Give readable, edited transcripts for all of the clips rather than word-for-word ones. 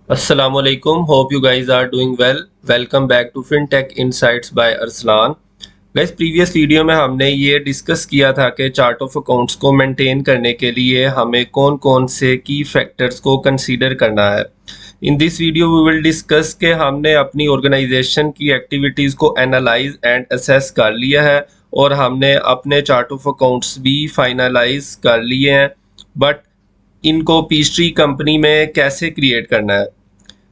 Assalamualaikum. Hope you guys are doing well. Welcome back to FinTech Insights by Arsalan. Guys previous video में हमने ये discuss किया था कि चार्ट ऑफ अकाउंट्स को मेंटेन करने के लिए हमें कौन कौन से की फैक्टर्स को कंसीडर करना है. In this video we will discuss कि हमने अपनी ऑर्गेनाइजेशन की एक्टिविटीज़ को एनालाइज एंड असेस कर लिया है और हमने अपने चार्ट ऑफ अकाउंट्स भी फाइनलाइज कर लिए हैं, बट इनको पीस्ट्री कंपनी में कैसे क्रिएट करना है.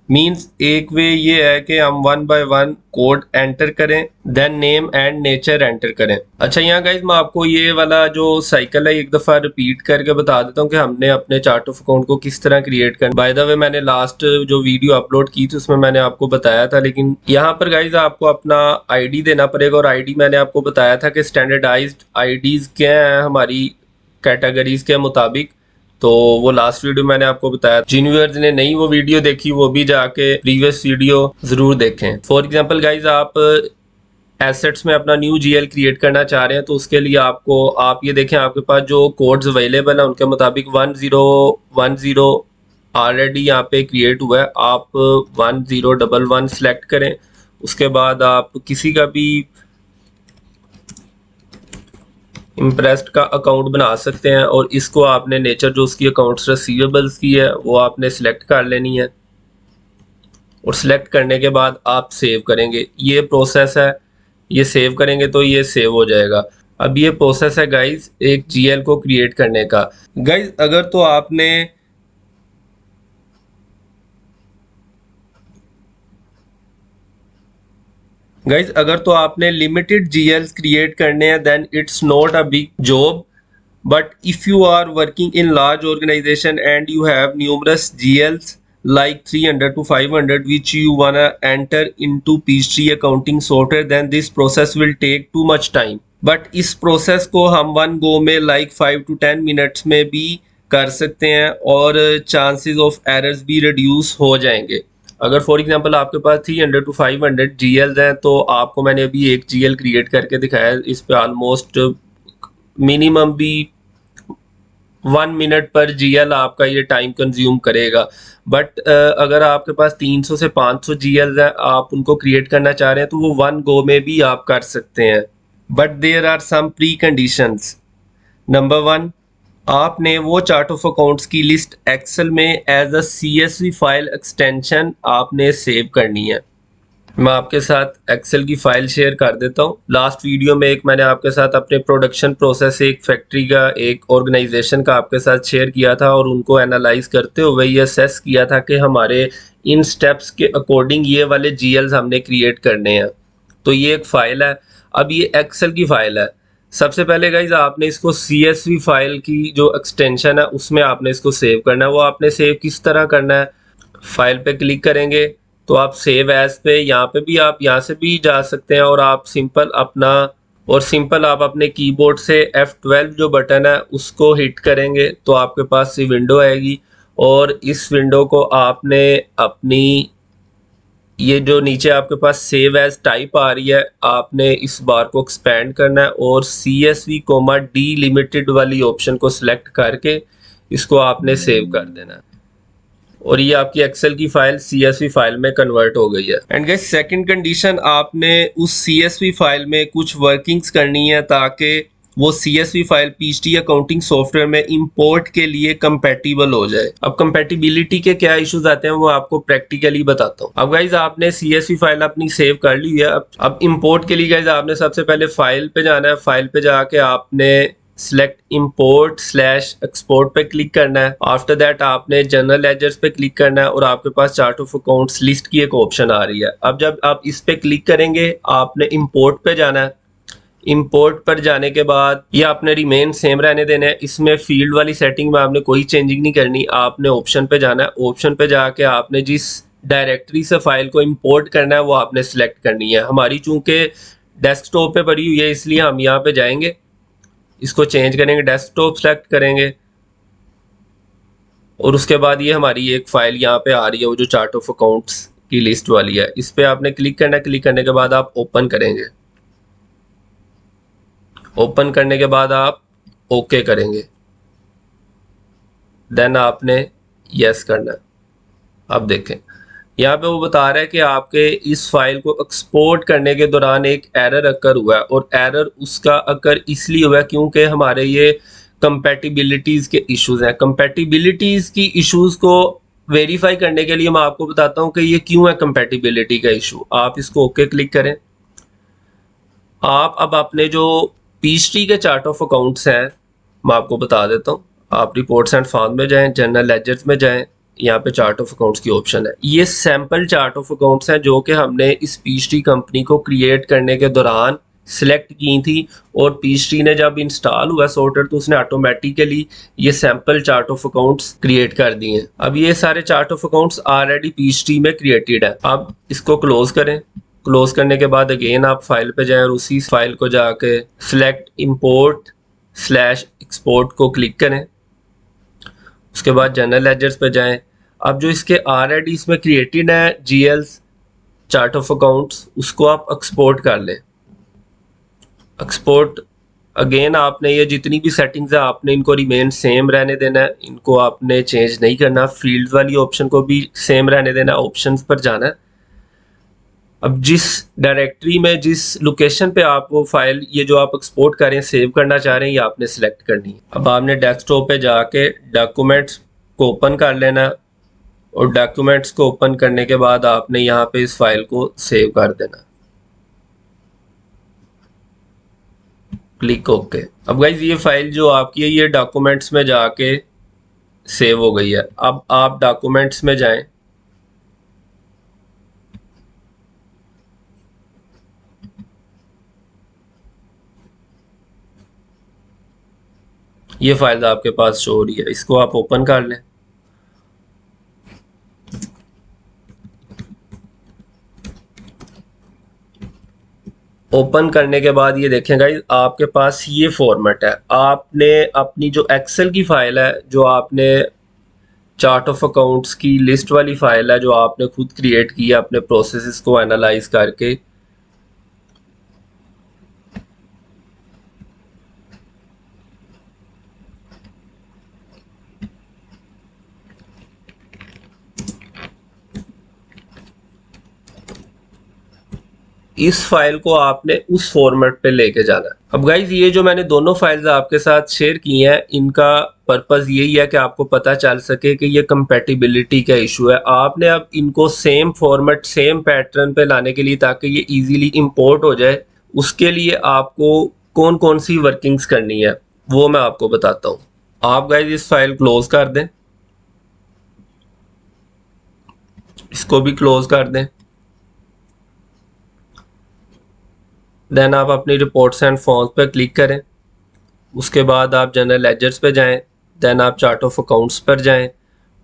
मीन्स एक वे ये है कि हम one by one code enter करें, then name and nature enter करें. अच्छा, यहाँ गाइज मैं आपको ये वाला जो साइकिल है एक दफ़ा रिपीट करके बता देता हूँ कि हमने अपने चार्ट ऑफ अकाउंट को किस तरह क्रिएट करना. बाय द वे मैंने लास्ट जो वीडियो अपलोड की थी उसमें मैंने आपको बताया था, लेकिन यहाँ पर गाइज आपको अपना आईडी देना पड़ेगा. और आईडी मैंने आपको बताया था कि स्टैंडर्डाइज्ड आईडीज़ क्या हैं हमारी कैटेगरीज के मुताबिक. तो वो लास्ट वीडियो मैंने आपको बताया. जिन व्यूअर्स ने नहीं वो वीडियो देखी वो भी जाके प्रीवियस वीडियो जरूर देखें. फॉर एग्जांपल गाइज, आप एसेट्स में अपना न्यू जीएल क्रिएट करना चाह रहे हैं तो उसके लिए आप ये देखें आपके पास जो कोड्स अवेलेबल है उनके मुताबिक 1010 ऑलरेडी यहाँ पे क्रिएट हुआ है. आप 1011 सेलेक्ट करें. उसके बाद आप किसी का भी इम्प्रेस्ड का अकाउंट बना सकते हैं और इसको आपने नेचर जो उसकी अकाउंट्स रिसीवेबल्स की है वो आपने सिलेक्ट कर लेनी है और सिलेक्ट करने के बाद आप सेव करेंगे. ये प्रोसेस है, ये सेव करेंगे तो ये सेव हो जाएगा. अब ये प्रोसेस है गाइज एक जीएल को क्रिएट करने का. गाइज अगर तो आपने लिमिटेड जीएल्स क्रिएट करने हैं then it's not a big job. But if you are working in large organization and you have numerous GLs like 300 to 500 which you wanna enter into Peachtree accounting software, then this process will take too much time. But इस process को हम one go में like 5 to 10 minutes में भी कर सकते हैं और chances of errors भी reduce हो जाएंगे. अगर फॉर एग्जांपल आपके पास 300 to 500 GLs हैं तो आपको मैंने अभी एक GL क्रिएट करके दिखाया. इस पे ऑलमोस्ट मिनिमम भी 1 मिनट पर जीएल आपका ये टाइम कंज्यूम करेगा. बट अगर आपके पास 300 से 500 जीएल है, आप उनको क्रिएट करना चाह रहे हैं तो वो वन गो में भी आप कर सकते हैं. But there are some preconditions. Number 1, आपने वो चार्ट ऑफ अकाउंट्स की लिस्ट एक्सेल में as a CSV file extension आपने सेव करनी है. मैं आपके साथ एक्सेल की फाइल शेयर कर देता हूँ. लास्ट वीडियो में एक मैंने आपके साथ अपने प्रोडक्शन प्रोसेस एक फैक्ट्री का एक ऑर्गेनाइजेशन का आपके साथ शेयर किया था और उनको एनालाइज करते हुए ये असेस किया था कि हमारे इन स्टेप्स के अकॉर्डिंग ये वाले जीएल्स हमने क्रिएट करने हैं. तो ये एक फ़ाइल है. अब ये एक्सेल की फ़ाइल है. सबसे पहले गाइज आपने इसको CSV फाइल की जो एक्सटेंशन है उसमें आपने इसको सेव करना है. वो आपने सेव किस तरह करना है, फाइल पे क्लिक करेंगे तो आप सेव एज पे यहाँ पे भी आप यहाँ से भी जा सकते हैं और आप सिंपल आप अपने कीबोर्ड से F12 जो बटन है उसको हिट करेंगे तो आपके पास ये विंडो आएगी. और इस विंडो को आपने अपनी ये जो नीचे आपके पास सेव एज टाइप आ रही है आपने इस बार को एक्सपेंड करना है और CSV डी लिमिटेड वाली ऑप्शन को सिलेक्ट करके इसको आपने सेव कर देना है और ये आपकी एक्सेल की फाइल CSV फाइल में कन्वर्ट हो गई है. एंड गाइस सेकंड कंडीशन, आपने उस CSV फाइल में कुछ वर्किंग्स करनी है ताकि वो CSV file PHT accounting software में इंपोर्ट के लिए कंपैटिबल हो जाए. अब कंपैटिबिलिटी के क्या इश्यूज आते हैं वो आपको प्रैक्टिकली बताता हूँ. अब गाइज आपने CSV फाइल अपनी सेव कर ली है. अब इंपोर्ट के लिए गाइज आपने सबसे पहले फाइल पे जाना है. फाइल पे जाके आपने सिलेक्ट इंपोर्ट स्लैश एक्सपोर्ट पे क्लिक करना है. आफ्टर दैट आपने जनरल लेजर्स पे क्लिक करना है और आपके पास चार्ट ऑफ अकाउंट्स लिस्ट की एक ऑप्शन आ रही है. अब जब आप इस पे क्लिक करेंगे आपने इंपोर्ट पे जाना है. इंपोर्ट पर जाने के बाद ये आपने रिमेन सेम रहने देना है. इसमें फील्ड वाली सेटिंग में आपने कोई चेंजिंग नहीं करनी. आपने ऑप्शन पे जाना है. ऑप्शन पे जाके आपने जिस डायरेक्टरी से फाइल को इंपोर्ट करना है वो आपने सिलेक्ट करनी है. हमारी चूंकि डेस्कटॉप पे पड़ी हुई है इसलिए हम यहाँ पे जाएंगे, इसको चेंज करेंगे, डेस्कटॉप सेलेक्ट करेंगे और उसके बाद ये हमारी एक फाइल यहाँ पे आ रही है वो जो चार्ट ऑफ अकाउंट्स की लिस्ट वाली है. इस पे आपने क्लिक करना है. क्लिक करने के बाद आप ओपन करेंगे. ओपन करने के बाद आप ओके करेंगे, देन आपने यस करना है. अब देखें यहाँ पे वो बता रहा है कि आपके इस फाइल को एक्सपोर्ट करने के दौरान एक एरर अकर हुआ है, और एरर उसका अकर इसलिए हुआ है क्योंकि हमारे ये कंपैटिबिलिटीज़ के इश्यूज हैं। कंपैटिबिलिटीज़ की इश्यूज को वेरीफाई करने के लिए मैं आपको बताता हूँ कि ये क्यों है कंपैटिबिलिटी का इशू। आप इसको ओके क्लिक करें। आप अब अपने जो पीएचडी के चार्ट ऑफ अकाउंट्स हैं मैं आपको बता देता हूँ। आप रिपोर्ट्स एंड फॉर्म में जाएं, जनरल लेजर्स में जाएं, यहाँ पे चार्ट ऑफ अकाउंट्स की ऑप्शन है। ये सैंपल चार्ट ऑफ अकाउंट्स हैं जो कि हमने इस पीएचडी कंपनी को क्रिएट करने के दौरान सिलेक्ट की थी, और पीएचडी ने जब इंस्टॉल हुआ सॉर्टर तो उसने ऑटोमेटिकली ये sample chart of accounts create कर दिए हैं। अब ये सारे chart of accounts already PhD में क्रिएटेड है। अब इसको क्लोज करें। क्लोज करने के बाद अगेन आप फाइल पे जाएं और उसी फाइल को जाके सिलेक्ट इंपोर्ट स्लैश एक्सपोर्ट को क्लिक करें। उसके बाद जनरल लेजर्स पे जाएं। अब जो इसके ऑलरेडी इसमें क्रिएटेड है जीएल्स चार्ट ऑफ अकाउंट्स, उसको आप एक्सपोर्ट कर लें। एक्सपोर्ट अगेन आपने ये जितनी भी सेटिंग्स है आपने इनको रिमेन सेम रहने देना है, इनको आपने चेंज नहीं करना। फील्ड वाली ऑप्शन को भी सेम रहने देना, ऑप्शंस पर जाना है। अब जिस डायरेक्टरी में जिस लोकेशन पे आप वो फाइल ये जो आप एक्सपोर्ट करें सेव करना चाह रहे हैं ये आपने सिलेक्ट करनी है। अब आपने डेस्कटॉप पे जाके डॉक्यूमेंट्स को ओपन कर लेना, और डॉक्यूमेंट्स को ओपन करने के बाद आपने यहाँ पे इस फाइल को सेव कर देना। Click okay. अब गाइज ये फाइल जो आपकी है ये डॉक्यूमेंट्स में जाके सेव हो गई है। अब आप डॉक्यूमेंट्स में जाएं, ये फाइल आपके पास शो हो रही है, इसको आप ओपन कर लें। ओपन करने के बाद ये देखें गाइस आपके पास ये फॉर्मेट है। आपने अपनी जो एक्सेल की फाइल है, जो आपने चार्ट ऑफ अकाउंट्स की लिस्ट वाली फाइल है जो आपने खुद क्रिएट की है अपने प्रोसेसेस को एनालाइज करके, इस फाइल को आपने उस फॉर्मेट पे लेके जाना है। अब गाइज ये जो मैंने दोनों फाइल्स आपके साथ शेयर की हैं इनका पर्पस यही है कि आपको पता चल सके कि ये कंपैटिबिलिटी का इशू है। आपने अब इनको सेम फॉर्मेट सेम पैटर्न पे लाने के लिए, ताकि ये इजीली इंपोर्ट हो जाए, उसके लिए आपको कौन कौन सी वर्किंग्स करनी है वो मैं आपको बताता हूँ। आप गाइज इस फाइल क्लोज कर दें, इसको भी क्लोज कर दें। देन आप अपनी रिपोर्ट्स एंड फॉर्म्स पर क्लिक करें। उसके बाद आप जनरल लेजर्स पे जाएं। देन आप चार्ट ऑफ अकाउंट्स पर जाएं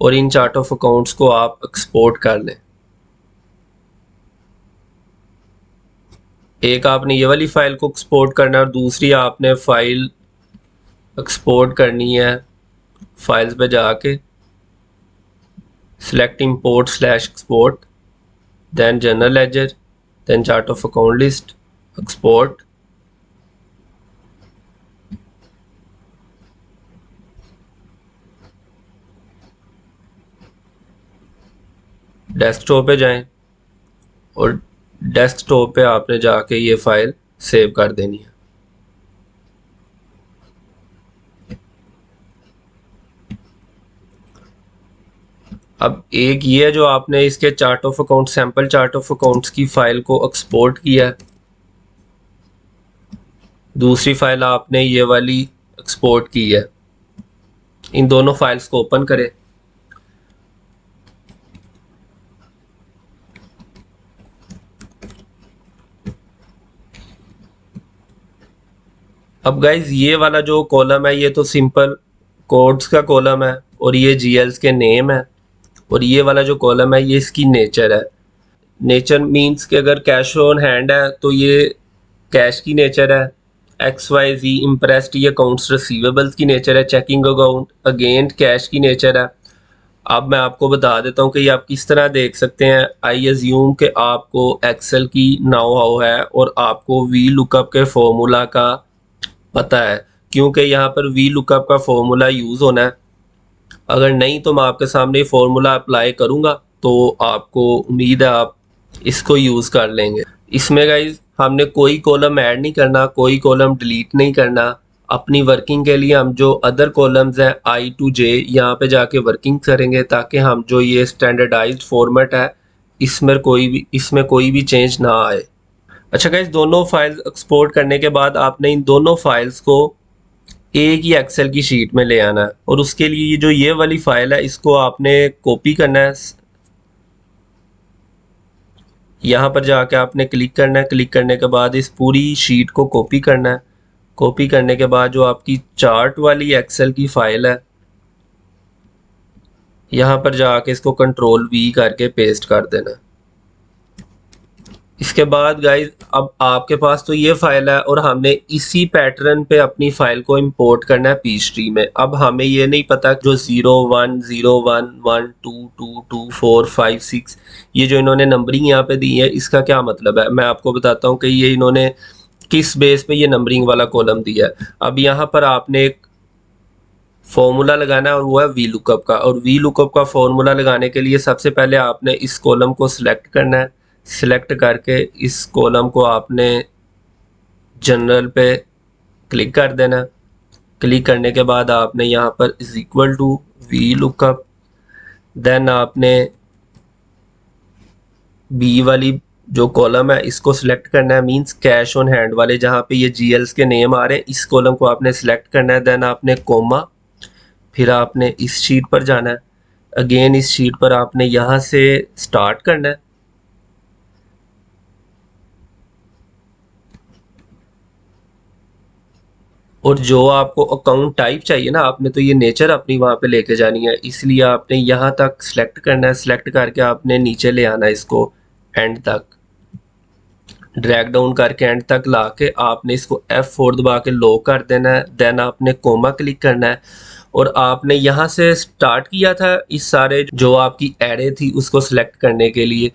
और इन चार्ट ऑफ अकाउंट्स को आप एक्सपोर्ट कर लें। एक आपने ये वाली फाइल को एक्सपोर्ट करना है और दूसरी आपने फाइल एक्सपोर्ट करनी है। फाइल्स पे जाके select import slash export, then general ledger, then chart of account list, export. Desktop पे जाएं और डेस्कटॉप पे आपने जाके ये फाइल सेव कर देनी है। अब एक ये है जो आपने इसके chart of account sample chart of accounts की फाइल को एक्सपोर्ट किया है। दूसरी फाइल आपने ये वाली एक्सपोर्ट की है। इन दोनों फाइल्स को ओपन करें। अब गाइज ये वाला जो कॉलम है ये तो सिंपल कोड्स का कॉलम है और ये जीएल्स के नेम है, और ये वाला जो कॉलम है ये इसकी नेचर है। नेचर मींस कि अगर कैश ऑन हैंड है तो ये कैश की नेचर है। XYZ इम्प्रेस्ड ये अकाउंट्स रिसीवेबल्स की नेचर है। चेकिंग अकाउंट अगेंस्ट कैश की नेचर है। अब मैं आपको बता देता हूँ कि ये आप किस तरह देख सकते हैं। आई एज्यूम कि आपको एक्सेल की नाउ हाउ है और आपको वी लुकअप के फॉर्मूला का पता है, क्योंकि यहाँ पर वी लुकअप का फॉर्मूला यूज़ होना है। अगर नहीं तो मैं आपके सामने फॉर्मूला अप्लाई करूँगा तो आपको उम्मीद है आप इसको यूज़ कर लेंगे। इसमें गाइज हमने कोई कॉलम ऐड नहीं करना, कोई कॉलम डिलीट नहीं करना। अपनी वर्किंग के लिए हम जो अदर कॉलम्स हैं I to J यहाँ पे जाके वर्किंग करेंगे, ताकि हम जो ये स्टैंडर्डाइज्ड फॉर्मेट है इसमें कोई भी चेंज ना आए। अच्छा गाइज, दोनों फाइल्स एक्सपोर्ट करने के बाद आपने इन दोनों फाइल्स को एक ही एक्सेल की शीट में ले आना है, और उसके लिए जो ये वाली फाइल है इसको आपने कॉपी करना है। यहाँ पर जाके आपने क्लिक करना है, क्लिक करने के बाद इस पूरी शीट को कॉपी करना है। कॉपी करने के बाद जो आपकी चार्ट वाली एक्सेल की फाइल है यहाँ पर जाके इसको कंट्रोल V करके पेस्ट कर देना है। इसके बाद गाइज अब आपके पास तो ये फाइल है और हमने इसी पैटर्न पे अपनी फाइल को इंपोर्ट करना है पीएचडी में। अब हमें ये नहीं पता जो 0 1 0 1 1 2 2 2 4 5 6 ये जो इन्होंने नंबरिंग यहाँ पे दी है इसका क्या मतलब है। मैं आपको बताता हूँ कि ये इन्होंने किस बेस पे ये नंबरिंग वाला कॉलम दिया है। अब यहाँ पर आपने एक फॉर्मूला लगाना है और वो है वी लुकअप का, और वी लुकअप का फॉर्मूला लगाने के लिए सबसे पहले आपने इस कॉलम को सिलेक्ट करना है। सिलेक्ट करके इस कॉलम को आपने जनरल पे क्लिक कर देना। क्लिक करने के बाद आपने यहाँ पर is equal to V lookup, then आपने बी वाली जो कॉलम है इसको सिलेक्ट करना है, मींस कैश ऑन हैंड वाले जहाँ पे ये जीएल्स के नेम आ रहे हैं इस कॉलम को आपने सिलेक्ट करना है। देन आपने कोमा, फिर आपने इस शीट पर जाना है। अगेन इस शीट पर आपने यहाँ से स्टार्ट करना है, और जो आपको अकाउंट टाइप चाहिए ना, आपने तो ये नेचर अपनी वहाँ पे लेके जानी है, इसलिए आपने यहाँ तक सिलेक्ट करना है। सिलेक्ट करके आपने नीचे ले आना है, इसको एंड तक ड्रैग डाउन करके एंड तक ला के आपने इसको F4 दबा के लॉक कर देना है। देन आपने कोमा क्लिक करना है, और आपने यहाँ से स्टार्ट किया था इस सारे जो आपकी एरे थी उसको सिलेक्ट करने के लिए।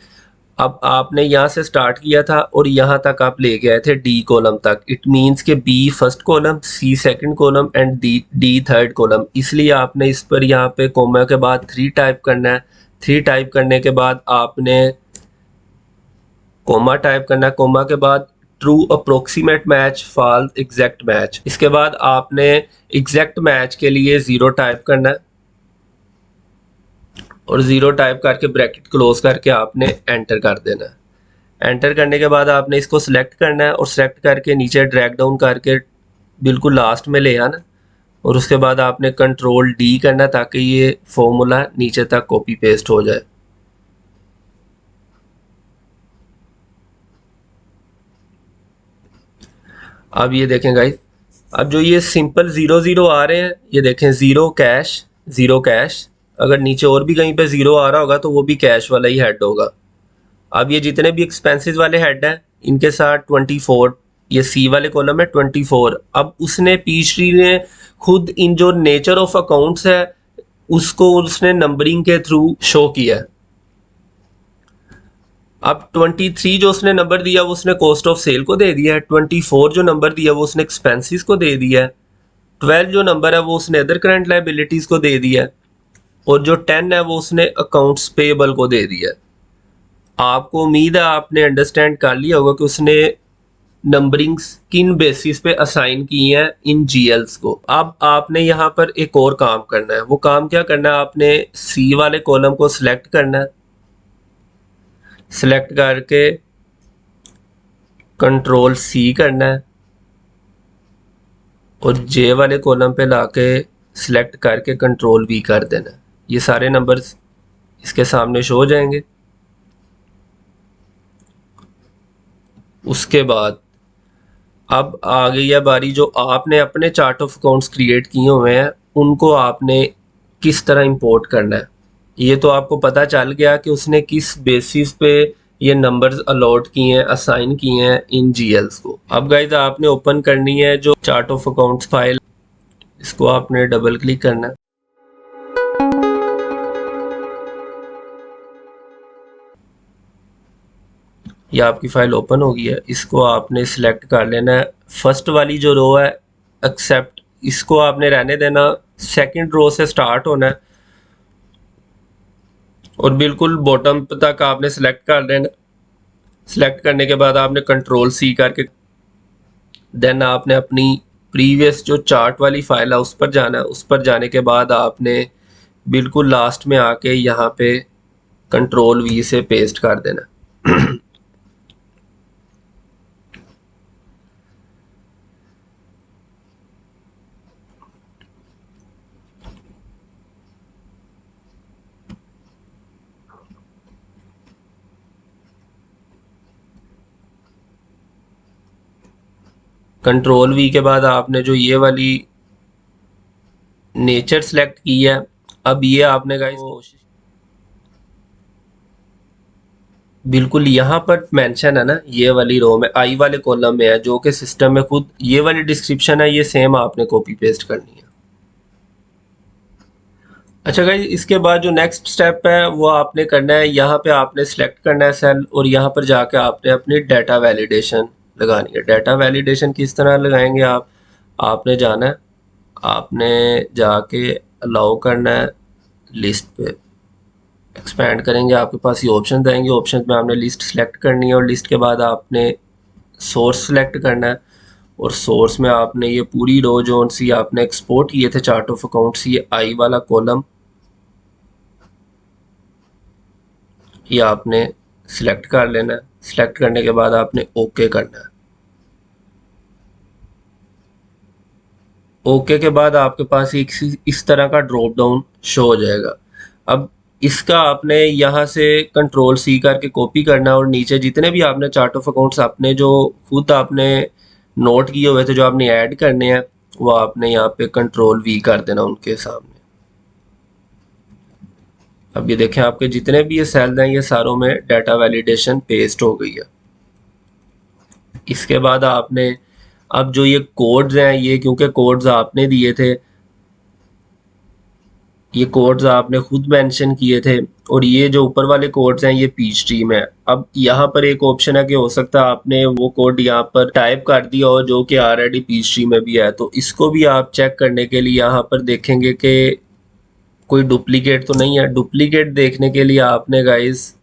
अब आपने यहाँ से स्टार्ट किया था और यहाँ तक आप ले गए थे डी कॉलम तक। इट मीन्स के B first column, C second column and D third column. इसलिए आपने इस पर यहाँ पे कोमा के बाद 3 टाइप करना है। 3 टाइप करने के बाद आपने कोमा टाइप करना है। कोमा के बाद true approximate match, false exact match. इसके बाद आपने एग्जैक्ट मैच के लिए 0 टाइप करना है, और 0 टाइप करके ब्रैकेट क्लोज करके आपने एंटर कर देना है। एंटर करने के बाद आपने इसको सिलेक्ट करना है, और सिलेक्ट करके नीचे ड्रैग डाउन करके बिल्कुल लास्ट में ले आना, और उसके बाद आपने कंट्रोल D करना ताकि ये फॉर्मूला नीचे तक कॉपी पेस्ट हो जाए। अब ये देखें गाइस, अब जो ये सिंपल 0 0 आ रहे हैं ये देखें, 0 कैश 0 कैश। अगर नीचे और भी कहीं पे 0 आ रहा होगा तो वो भी कैश वाला ही हेड होगा। अब ये जितने भी एक्सपेंसेस वाले हेड हैं इनके साथ 24, ये सी वाले कॉलम है 24। अब उसने पीएचडी ने खुद इन जो नेचर ऑफ अकाउंट्स है उसको उसने नंबरिंग के थ्रू शो किया है। अब 23 जो उसने नंबर दिया वो उसने कॉस्ट ऑफ सेल को दे दिया है। 24 जो नंबर दिया वो उसने एक्सपेंसेस को दे दिया है। 12 जो नंबर है वो उसने अदर करंट लायबिलिटीज को दे दिया है, और जो 10 है वो उसने अकाउंट्स पेएबल को दे दिया है। आपको उम्मीद है आपने अंडरस्टैंड कर लिया होगा कि उसने नंबरिंग किन बेसिस पे असाइन की हैं इन जीएल्स को। अब आपने यहाँ पर एक और काम करना है। वो काम क्या करना है, आपने सी वाले कॉलम को सिलेक्ट करना है। सिलेक्ट करके कंट्रोल C करना है, और जे वाले कॉलम पे लाके सिलेक्ट करके कंट्रोल V कर देना है। ये सारे नंबर्स इसके सामने शो हो जाएंगे। उसके बाद अब आ गई है बारी जो आपने अपने चार्ट ऑफ अकाउंट्स क्रिएट किए हुए हैं उनको आपने किस तरह इंपोर्ट करना है। ये तो आपको पता चल गया कि उसने किस बेसिस पे ये नंबर्स अलॉट किए हैं, असाइन किए हैं इन जीएल्स को। अब गाइस आपने ओपन करनी है जो चार्ट ऑफ अकाउंट्स फाइल, इसको आपने डबल क्लिक करना है। ये आपकी फाइल ओपन हो गई है। इसको आपने सिलेक्ट कर लेना है। फर्स्ट वाली जो रो है एक्सेप्ट, इसको आपने रहने देना। सेकंड रो से स्टार्ट होना है, और बिल्कुल बॉटम तक आपने सेलेक्ट कर लेना। सेलेक्ट करने के बाद आपने कंट्रोल सी करके देन आपने अपनी प्रीवियस जो चार्ट वाली फाइल है उस पर जाना है। उस पर जाने के बाद आपने बिल्कुल लास्ट में आके यहाँ पे कंट्रोल वी से पेस्ट कर देना। कंट्रोल वी के बाद आपने जो ये वाली नेचर सेलेक्ट की है, अब ये आपने गाइस कोशिश बिल्कुल यहाँ पर मेंशन है ना, ये वाली रो में आई वाले कॉलम में है, जो कि सिस्टम में खुद ये वाली डिस्क्रिप्शन है, ये सेम आपने कॉपी पेस्ट करनी है। अच्छा गाइस, इसके बाद जो नेक्स्ट स्टेप है वो आपने करना है, यहाँ पे आपने सेलेक्ट करना है सेल और यहाँ पर जाके आपने अपनी डाटा वैलिडेशन लगानी है। डाटा वैलिडेशन किस तरह लगाएंगे आप, आपने जाना है, आपने जाके अलाउ करना है, लिस्ट पे एक्सपैंड करेंगे, आपके पास ये ऑप्शन आएंगे, ऑप्शन में आपने लिस्ट सेलेक्ट करनी है और लिस्ट के बाद आपने सोर्स सेलेक्ट करना है और सोर्स में आपने ये पूरी रो जो सी आपने एक्सपोर्ट किए थे चार्ट ऑफ अकाउंट्स, ये आई वाला कॉलम ये आपने सिलेक्ट कर लेना है। सिलेक्ट करने के बाद आपने ओके करना है। ओके के बाद आपके पास एक इस तरह का ड्रॉप डाउन शो हो जाएगा। अब इसका आपने यहाँ से कंट्रोल सी करके कॉपी करना है और नीचे जितने भी आपने चार्ट ऑफ अकाउंट्स अपने जो खुद आपने नोट किए हुए थे जो आपने ऐड करने हैं, वो आपने यहाँ पे कंट्रोल वी कर देना उनके सामने। अब ये देखें आपके जितने भी ये सेल्स हैं ये सारों में डाटा वैलिडेशन पेस्ट हो गई है। इसके बाद आपने अब जो ये कोड्स हैं, ये क्योंकि कोड्स आपने दिए थे, ये कोड्स आपने खुद मेंशन किए थे और ये जो ऊपर वाले कोड्स हैं ये पीएचडी में है। अब यहाँ पर एक ऑप्शन है कि हो सकता है आपने वो कोड यहाँ पर टाइप कर दिया हो जो कि ऑलरेडी पीएचडी में भी है, तो इसको भी आप चेक करने के लिए यहाँ पर देखेंगे कि कोई डुप्लीकेट तो नहीं है। डुप्लीकेट देखने के लिए आपने गाइस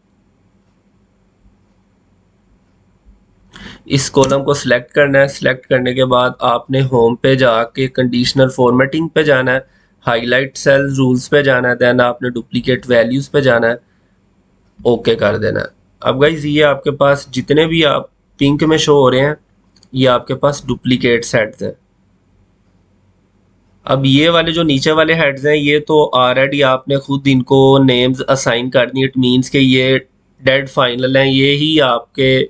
इस कॉलम को सिलेक्ट करना है। सिलेक्ट करने के बाद आपने होम पे जाके कंडीशनल फॉर्मेटिंग पे जाना है, हाईलाइट सेल रूल्स पे जाना है, देन आपने डुप्लीकेट वैल्यूज पे जाना है, ओके कर देना है। अब गाइज ये आपके पास जितने भी आप पिंक में शो हो रहे हैं ये आपके पास डुप्लीकेट सेट्स हैं। अब ये वाले जो नीचे वाले हेड्स हैं ये तो ऑलरेडी आपने खुद इनको नेम्स असाइन कर दी, इट मीन्स के ये डेड फाइनल हैं, ये ही आपके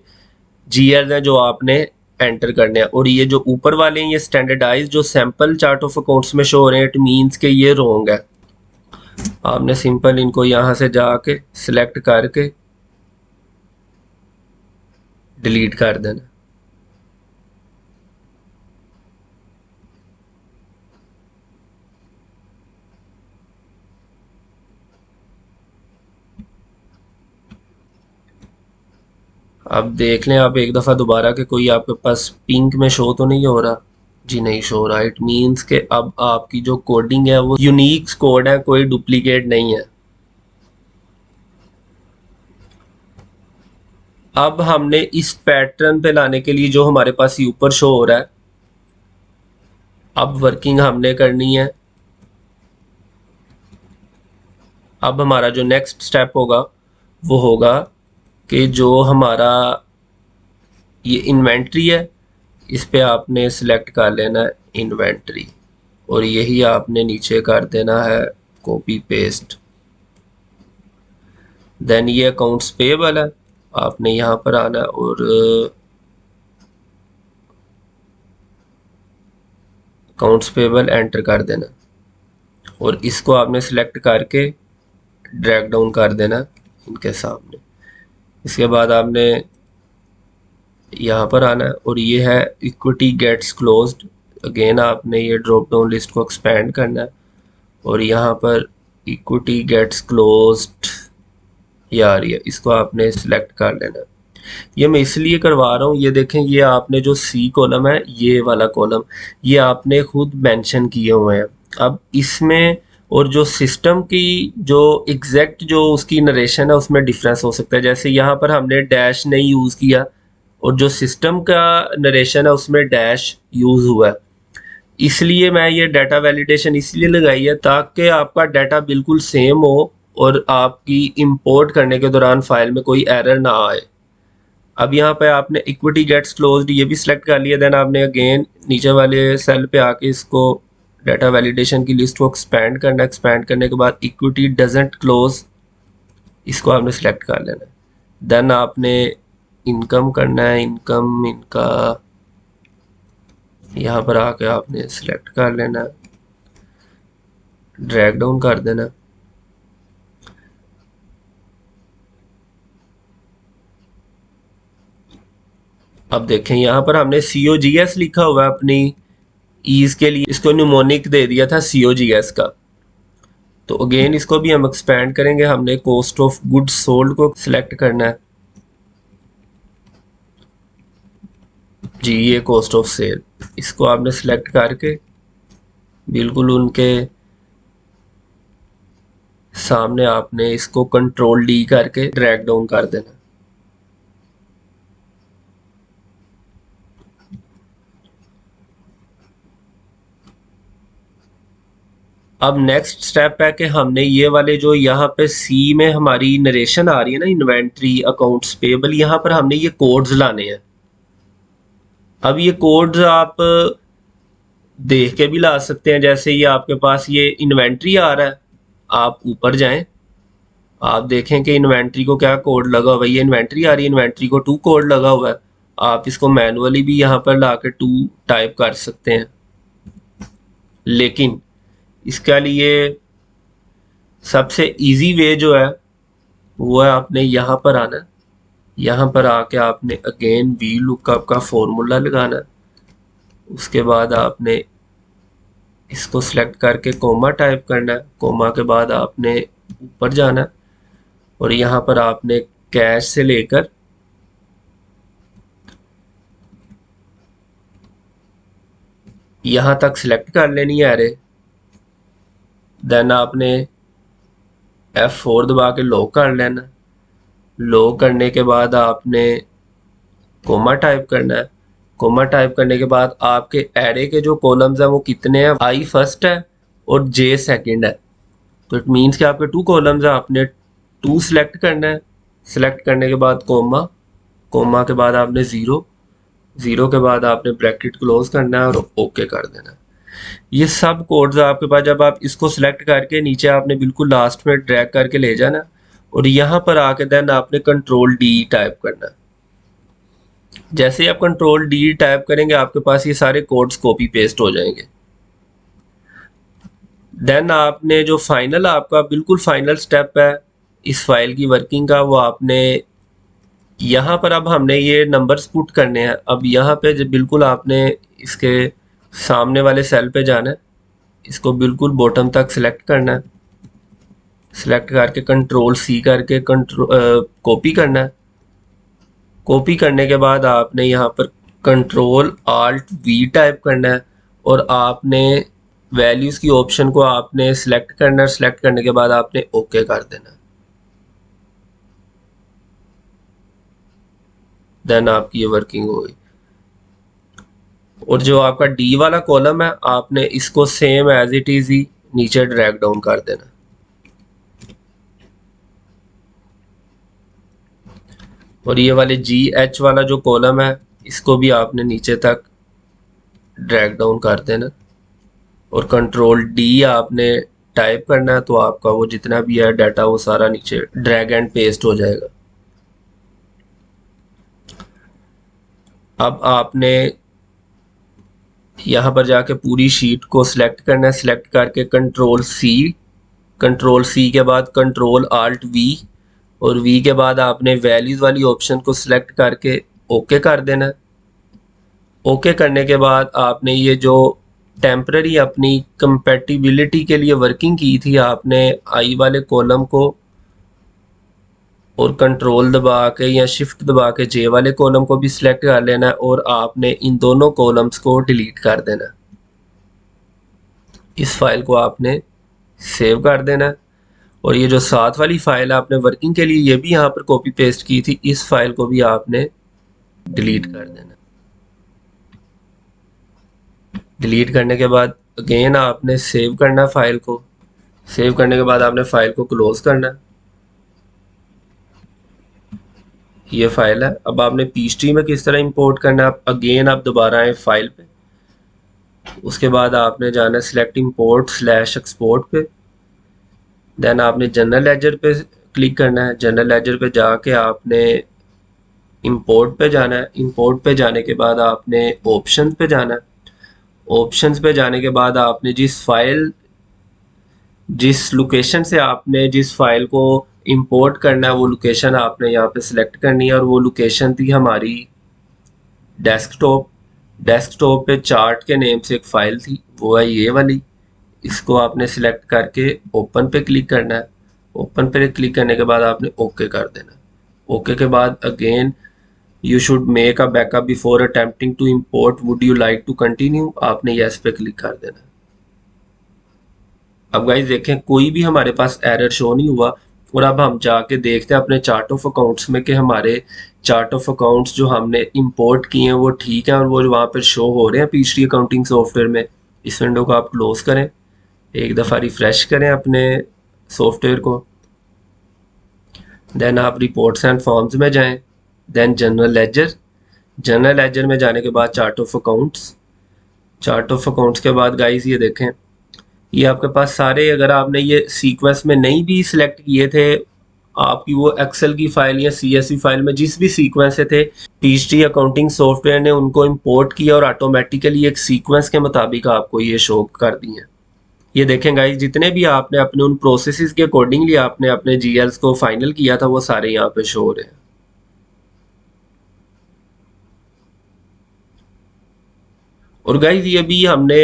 जीएल हैं जो आपने एंटर करने हैं। और ये जो ऊपर वाले हैं ये स्टैंडर्डाइज जो सैंपल चार्ट ऑफ अकाउंट्स में शो हो रहे हैं, इट मीन्स के ये रॉन्ग है। आपने सिंपल इनको यहाँ से जाके सिलेक्ट करके डिलीट कर देना। अब देख लें आप एक दफ़ा दोबारा कि कोई आपके पास पिंक में शो तो नहीं हो रहा। जी नहीं शो रहा, इट मीन्स के अब आपकी जो कोडिंग है वो यूनिक कोड है, कोई डुप्लीकेट नहीं है। अब हमने इस पैटर्न पे लाने के लिए जो हमारे पास ये ऊपर शो हो रहा है, अब वर्किंग हमने करनी है। अब हमारा जो नेक्स्ट स्टेप होगा वो होगा कि जो हमारा ये इन्वेंट्री है इस पे आपने सिलेक्ट कर लेना है इन्वेंट्री और यही आपने नीचे कर देना है कॉपी पेस्ट। देन ये अकाउंट्स पेबल है, आपने यहाँ पर आना है और अकाउंट्स पेबल एंटर कर देना और इसको आपने सिलेक्ट करके ड्रैग डाउन कर देना इनके सामने। इसके बाद आपने यहाँ पर आना है और ये है इक्विटी गेट्स क्लोज्ड। अगेन आपने ये ड्रॉप डाउन लिस्ट को एक्सपेंड करना है और यहाँ पर इक्विटी गेट्स क्लोज्ड ये आ रही है, इसको आपने सिलेक्ट कर लेना है। ये मैं इसलिए करवा रहा हूँ, ये देखें ये आपने जो सी कॉलम है ये वाला कॉलम ये आपने खुद मेंशन किए हुए हैं। अब इसमें और जो सिस्टम की जो एग्जैक्ट जो उसकी नरेशन है उसमें डिफरेंस हो सकता है। जैसे यहाँ पर हमने डैश नहीं यूज़ किया और जो सिस्टम का नरेशन है उसमें डैश यूज़ हुआ है। इसलिए मैं ये डाटा वैलिडेशन इसलिए लगाई है ताकि आपका डाटा बिल्कुल सेम हो और आपकी इंपोर्ट करने के दौरान फाइल में कोई एरर ना आए। अब यहाँ पे आपने इक्विटी गेट्स क्लोज्ड ये भी सिलेक्ट कर लिया, देन आपने अगेन नीचे वाले सेल पे आके इसको डाटा वैलिडेशन की लिस्ट को एक्सपैंड करना है। एक्सपैंड करने के बाद इक्विटी डजंट क्लोज इसको आपने सिलेक्ट कर लेना है। देन आपने इनकम करना है, इनकम इनका यहाँ पर आके आपने सिलेक्ट कर लेना है, ड्रैग डाउन कर देना। अब देखें यहाँ पर हमने COGS लिखा हुआ है अपनी ईज के लिए, इसको न्यूमोनिक दे दिया था COGS का। तो अगेन इसको भी हम एक्सपैंड करेंगे, हमने कॉस्ट ऑफ गुड्स सोल्ड को सिलेक्ट करना है जी, ये कॉस्ट ऑफ सेल, इसको आपने सिलेक्ट करके बिल्कुल उनके सामने आपने इसको कंट्रोल D करके ड्रैग डाउन कर देना। अब नेक्स्ट स्टेप है कि हमने ये वाले जो यहाँ पे C में हमारी नरेशन आ रही है ना, इन्वेंट्री अकाउंट्स पेबल, यहाँ पर हमने ये कोड्स लाने हैं। अब ये कोड्स आप देख के भी ला सकते हैं। जैसे ये आपके पास ये इन्वेंट्री आ रहा है, आप ऊपर जाएं, आप देखें कि इन्वेंट्री को क्या कोड लगा हुआ है। ये इन्वेंट्री आ रही है, इन्वेंट्री को 2 कोड लगा हुआ है। आप इसको मैनुअली भी यहाँ पर ला के 2 टाइप कर सकते हैं, लेकिन इसके लिए सबसे इजी वे जो है वो है आपने यहाँ पर आना, यहाँ पर आके आपने अगेन वी लुकअप का फॉर्मूला लगाना। उसके बाद आपने इसको सिलेक्ट करके कोमा टाइप करना है, कोमा के बाद आपने ऊपर जाना और यहाँ पर आपने कैश से लेकर यहाँ तक सिलेक्ट कर लेनी है अरे। देन आपने F4 दबा के लॉक कर लेना। लॉक करने के बाद आपने कोमा टाइप करना है। कोमा टाइप करने के बाद आपके एरे के जो कॉलम्स हैं वो कितने हैं, I फर्स्ट है और J सेकंड है। तो इट मीन्स कि आपके 2 कॉलम्स हैं, आपने 2 सिलेक्ट करना है। सिलेक्ट करने के बाद कोमा, कोमा के बाद आपने 0, 0 के बाद आपने ब्रैकेट क्लोज करना है और ओके कर देना है। ये सब कोड्स आपके पास, जब आप इसको सिलेक्ट करके नीचे आपने बिल्कुल लास्ट में ड्रैग करके ले जाना और यहाँ पर आके देन आपने कंट्रोल D टाइप करना। जैसे ही आप कंट्रोल D टाइप करेंगे आपके पास ये सारे कोड्स कॉपी पेस्ट हो जाएंगे। देन आपने जो फाइनल आपका बिल्कुल फाइनल स्टेप है इस फाइल की वर्किंग का, वो आपने यहाँ पर, अब हमने ये नंबर्स पुट करने हैं। अब यहाँ पे जब बिल्कुल आपने इसके सामने वाले सेल पे जाना है, इसको बिल्कुल बॉटम तक सिलेक्ट करना है। सिलेक्ट करके कंट्रोल C करके कॉपी करना है। कॉपी करने के बाद आपने यहाँ पर कंट्रोल Alt V टाइप करना है और आपने वैल्यूज़ की ऑप्शन को आपने सिलेक्ट करना है। सिलेक्ट करने के बाद आपने ओके कर देना। देन आपकी ये वर्किंग होगी। और जो आपका D वाला कॉलम है आपने इसको सेम एज इट इज ही नीचे ड्रैग डाउन कर देना। और ये वाले GH वाला जो कॉलम है इसको भी आपने नीचे तक ड्रैग डाउन कर देना और कंट्रोल D आपने टाइप करना है, तो आपका वो जितना भी है डाटा वो सारा नीचे ड्रैग एंड पेस्ट हो जाएगा। अब आपने यहाँ पर जाके पूरी शीट को सिलेक्ट करना है। सिलेक्ट करके कंट्रोल C के बाद कंट्रोल Alt V और V के बाद आपने वैल्यूज़ वाली ऑप्शन को सिलेक्ट करके ओके कर देना है। ओके करने के बाद आपने ये जो टेम्पररी अपनी कंपैटिबिलिटी के लिए वर्किंग की थी, आपने I वाले कॉलम को और कंट्रोल दबा के या शिफ्ट दबा के J वाले कॉलम को भी सिलेक्ट कर लेना है और आपने इन दोनों कॉलम्स को डिलीट कर देना। इस फाइल को आपने सेव कर देना है। और ये जो साथ वाली फाइल आपने वर्किंग के लिए ये भी यहाँ पर कॉपी पेस्ट की थी, इस फाइल को भी आपने डिलीट कर देना। डिलीट करने के बाद अगेन आपने सेव करना फाइल को। सेव करने के बाद आपने फाइल को क्लोज करना। ये फाइल है। अब आपने पीएचडी में किस तरह इंपोर्ट करना है, अगेन आप दोबारा आए फाइल पे, उसके बाद आपने जाना है सिलेक्ट इंपोर्ट स्लैश एक्सपोर्ट पे। देन आपने जनरल लेजर पे क्लिक करना है। जनरल लेजर पे जाके आपने इंपोर्ट पे जाना है। इंपोर्ट पे जाने के बाद आपने ऑप्शन पे जाना है। ऑप्शंस पे जाने के बाद आपने जिस लोकेशन से आपने जिस फाइल को इंपोर्ट करना है वो लोकेशन आपने यहाँ पे सिलेक्ट करनी है। और वो लोकेशन थी हमारी डेस्कटॉप। डेस्कटॉप पे चार्ट के नेम से एक फाइल थी, वो है ये वाली। इसको आपने सिलेक्ट करके ओपन पे क्लिक करना है। ओपन पे क्लिक करने के बाद आपने ओके कर देना। ओके के बाद again you should make a backup before attempting to import, would you like to continue, आपने यस पे क्लिक कर देना। अब गाइस देखें कोई भी हमारे पास एरर शो नहीं हुआ। और अब हम जाके देखते हैं अपने चार्ट ऑफ अकाउंट्स में कि हमारे चार्ट ऑफ अकाउंट्स जो हमने इंपोर्ट किए हैं वो ठीक है और वो वहाँ पर शो हो रहे हैं पीएचडी अकाउंटिंग सॉफ्टवेयर में। इस विंडो को आप क्लोज करें, एक दफ़ा रिफ्रेश करें अपने सॉफ्टवेयर को। देन आप रिपोर्ट्स एंड फॉर्म्स में जाएं। Then general ledger. General ledger में जाने के बाद chart of accounts. Chart of accounts के बाद गाइस ये देखें, ये आपके पास सारे, अगर आपने ये सीक्वेंस में नहीं भी सिलेक्ट किए थे, आपकी वो एक्सेल की फाइल या सीएसवी फाइल में जिस भी सीक्वेंस से थे, पीएचडी अकाउंटिंग सॉफ्टवेयर ने उनको इंपोर्ट किया और ऑटोमेटिकली एक सीक्वेंस के मुताबिक आपको ये शो कर दिए। ये देखें गाइस, जितने भी आपने अपने उन प्रोसेसेस के अकॉर्डिंगली आपने अपने जीएल्स को फाइनल किया था वो सारे यहाँ पे शो हो रहे हैं। और गाइज ये भी हमने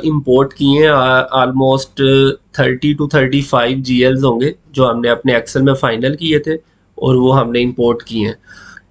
इंपोर्ट किए हैं ऑलमोस्ट 30 to 35 जीएल्स होंगे जो हमने अपने एक्सेल में फाइनल किए थे और वो हमने इंपोर्ट किए हैं।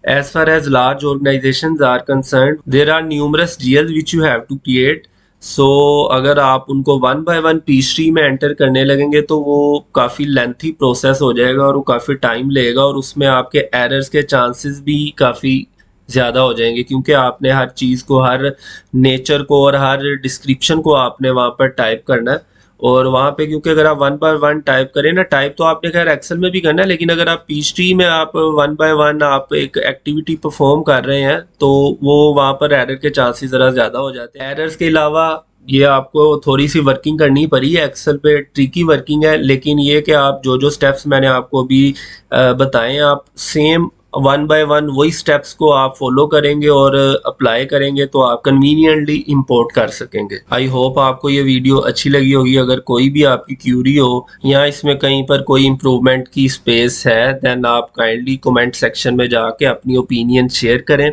As far as large organisations are concerned there are numerous GLs which you have to create. So अगर आप उनको वन बाय वन पीएचडी में एंटर करने लगेंगे तो वो काफ़ी लेंथी प्रोसेस हो जाएगा और वो काफ़ी टाइम लेगा और उसमें आपके एरर्स के चांसेस भी काफ़ी ज़्यादा हो जाएंगे क्योंकि आपने हर चीज़ को, हर नेचर को और हर डिस्क्रिप्शन को आपने वहाँ पर टाइप करना है। और वहाँ पे क्योंकि अगर आप वन बाय वन टाइप करें ना, टाइप तो आपने खैर एक्सेल में भी करना है, लेकिन अगर आप पीएचडी में आप वन बाय वन आप एक एक्टिविटी परफॉर्म कर रहे हैं तो वो वहाँ पर एरर के चांसेस ज़रा ज़्यादा हो जाते हैं। एरर्स के अलावा ये आपको थोड़ी सी वर्किंग करनी पड़ी है, एक्सेल पे ट्रिकी वर्किंग है, लेकिन ये कि आप जो जो स्टेप्स मैंने आपको अभी बताए आप सेम वन बाय वन वही स्टेप्स को आप फॉलो करेंगे और अप्लाई करेंगे तो आप कन्वीनियंटली इंपोर्ट कर सकेंगे। आई होप आपको ये वीडियो अच्छी लगी होगी। अगर कोई भी आपकी क्यूरी हो या इसमें कहीं पर कोई इम्प्रूवमेंट की स्पेस है देन आप काइंडली कमेंट सेक्शन में जाके अपनी ओपिनियन शेयर करें।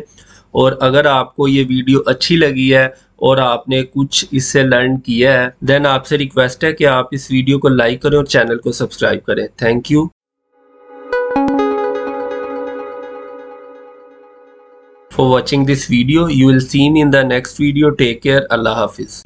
और अगर आपको ये वीडियो अच्छी लगी है और आपने कुछ इससे लर्न किया है देन आपसे रिक्वेस्ट है कि आप इस वीडियो को लाइक करें और चैनल को सब्सक्राइब करें। Thank you for watching this video. You will see me in the next video. Take care. Allah Hafiz.